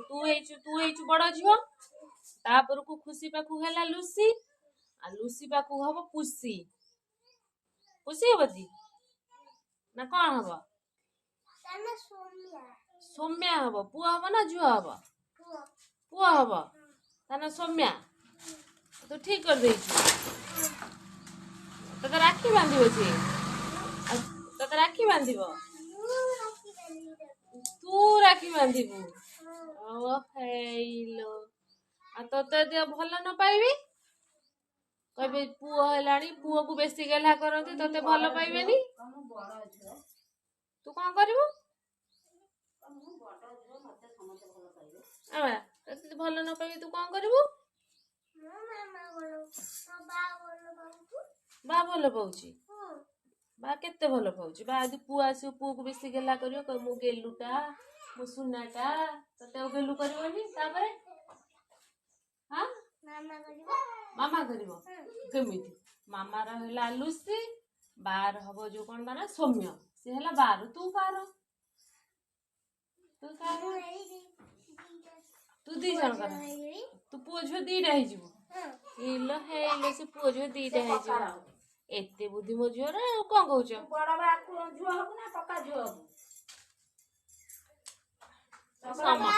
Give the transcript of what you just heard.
तू हेचु बड़ झियो तापर को खुशी पाखु हैला लुसी आ लुसी पाखु हबो पुसी पुसी हबती ना कौन हबो सौम्या हबो पुआ हबो ना झियो हबो पुआ हबो ताना सौम्या तो ठीक कर देइछु तो राखी बांधिबो छी तो राखी बांधिबो तू राखी बांधिबू ओ हेलो आ तोते दे भल न पाइबी कहबे पुओ हेलाणी पुओ को बेसी गेला करती तोते भल पाइबेनी तू कौन करिवु तोते भल न पाइबे तू कौन करिवु बा भल पाउची बा केते भल पाउची बा आदि पुओ आसी पुओ को बेसी गेला करियो कह मु गेलुटा मु सुनाटा तते गेलु करबनी तापरे हां मामा करिवो केमिति मामा रहला लुसी बार हबो जो कोन माना सौम्य से हला बार तू कार तू दी जण कर तू पुओ झो दी रही जीवो हेलो से पुओ झो दी रही जीवो एते बुद्धि मो झियो रे कोन कहउछ बड़ बा झियो हबो ना पक्का झियो हबो